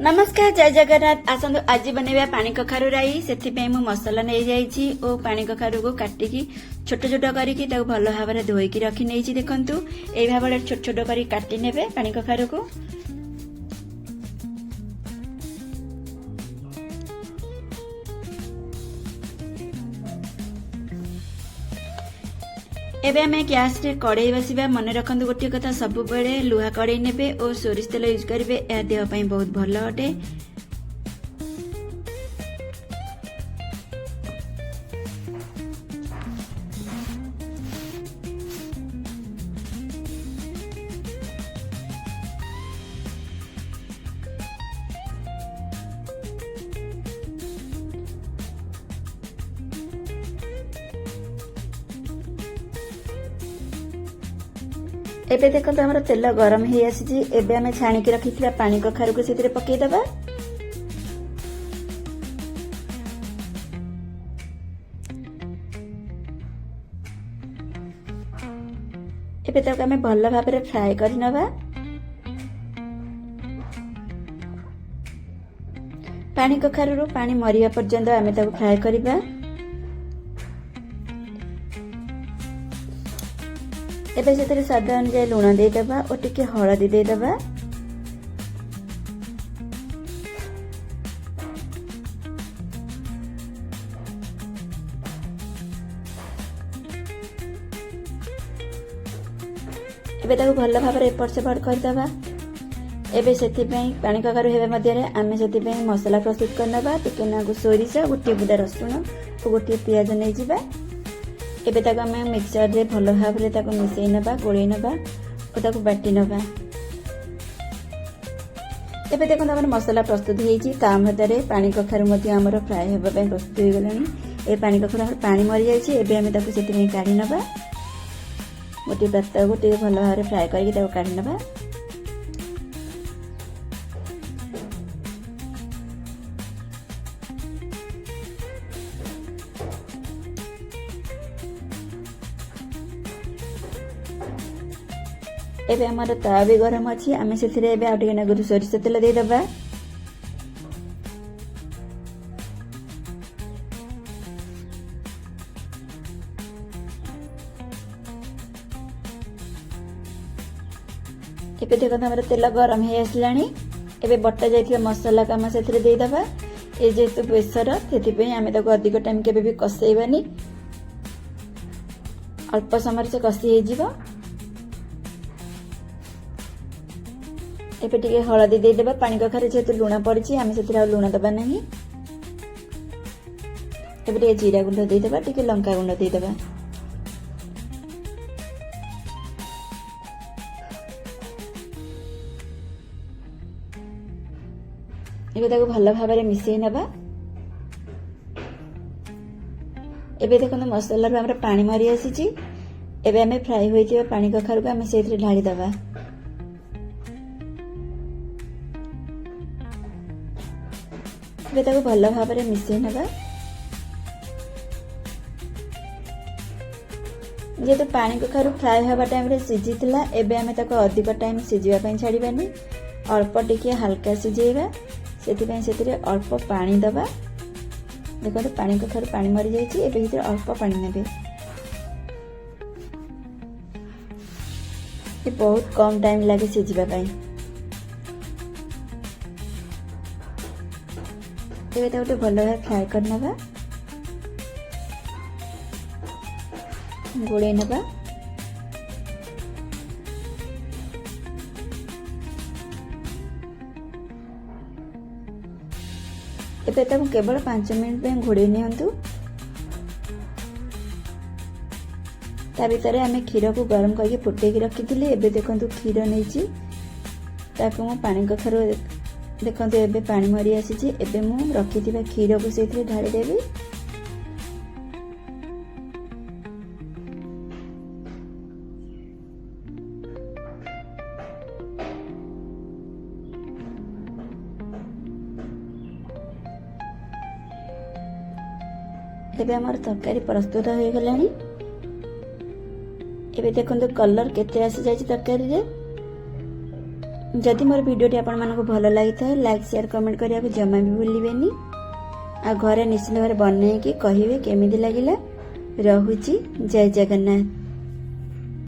नमस्कार जय जगन्नाथ आसतु आज बनैबा पानी कखारु राई से मसला नहीं जाइए और पानी कखारु को काटिकी छोट छोट करके भल भाव में धोईकी रखी नहीं देखु यही भाव में छोट छोट कर काटी नेबे पानी कखारु को। एबे आमे गैस रे कड़ाई बसिबा मन रखंतु गोटे कथा सब बेले लुहा कड़ाई नेबे और सोरिष तेल यूज करेंगे यह देह पई बहुत भल अटे। एबे देखो हमर तेल गरम हो आसी एबे आमे छाणिकी रखिथिबा पानी कखारु को सेतिरे पकेई दबा। एबे तक आमे भल भाव में फ्राई करि नबा। पानी कखारु पानी मरिया पर्यंत आमे ताको फ्राई करिबा। एबे से स्वाद अनुसार लुण देदेबा और टिके हलदी देदेबा। एबे ताको भल भाव एपट सेपट करदेबा। एबे सेथिपई पानी कखारु हेबा मध्य आमे सेथिपई मसला प्रस्तुत करनबा। टिके नागु सोरिष गोटे बुदा रसुण और गोटे पियाज नहीं जिबा। एबे ताको आमे मिक्सर रे भल भाव रे ताको मिसई नबा गोळै नबा और ताको बाटी नबा। एबे देखो हमर मसला प्रस्तुत हेछि ता मध्यरे पानी कखारु मध्ये हमर फ्राई हेबा पय प्रस्तुत हो गलानी। ए पानी कखारु हमर पानी मरि जायछि एबे आमे ताको सेति में काढी नबा। गोटे पात्र गोटे भल भाव रे फ्राई करके ताको काढी नबा। एबे हमारा तावा भी गरम अच्छी आमे सेथिरे एबे आउटे नागुरु सोरिष तेल दे दबा। एबे देखो हमारा तेल गरम हे आसलानी। एबे बट्टा जाइथिबा मसला कामा सेथिरे दे दबा। ए जेतु बेसर सेति पे आमे ताको अधिक टाइम केबे भी कसेइबानी अल्प समय से कसी हे जिवो। एबे टिके हलदी दे देबा। पानी कखारु जेतु लुण पड़छि आमे सेतिरा लुण दबा नाही। एबे टिके जीरा गुंड दे देबा टिके लंका गुंड दे देबा। एबे ताको भल भाव में मिसई नबा। एबे देखो मसला रो हमरा पानी मारी आसीछि। एबे आमे फ्राई होइथिबा पानी कखारु को आमे सेतिरे ढाली दबा। एबे ताको भल भाव में मिसई नबा। जेतु पानी कखारु फ्राई हवा टाइम रे सिझितला एबे आमे ताको अधिक टाइम सिझिबा पई छाड़ीबानी अल्प टिके हल्का सिझेइबा। सेतिपई सेतिरे अल्प पानी दबा। देखो पानी कखारु पानी मरि जाइछि एबे हितरे अल्प पानी नेबे। ए बहुत कम टाइम लागे सिझिबा पई। एबे ताको भल भाव फ्राई करनबा गोळै नबा। एबे ताको केवल 5 मिनिट पे घोड़े नियंतु। ता भीतर आमे क्षीर को गरम करके फुटेकी रखिथिली। एबे देखंतु क्षीर नैची ताको मो पानी कखारु देखंतु एबे पानी मरि आसीछि। एबे मु रखिथिबा क्षीर को सेथिरे ढाଳି देबी। एबे हमर तरकारी प्रस्तुत हो गलानी। एबे देखंतु कलर केते आसी जाय तरकारी रे। जदि मोर वीडियोटी आपण मानक भल लगी था लाइक शेयर कमेंट करिया को जमा भी भूलिबेनी आ घरे निश्चित भाव बनैकी कहिबे केमिति लागिला। रहुची जय जगन्नाथ।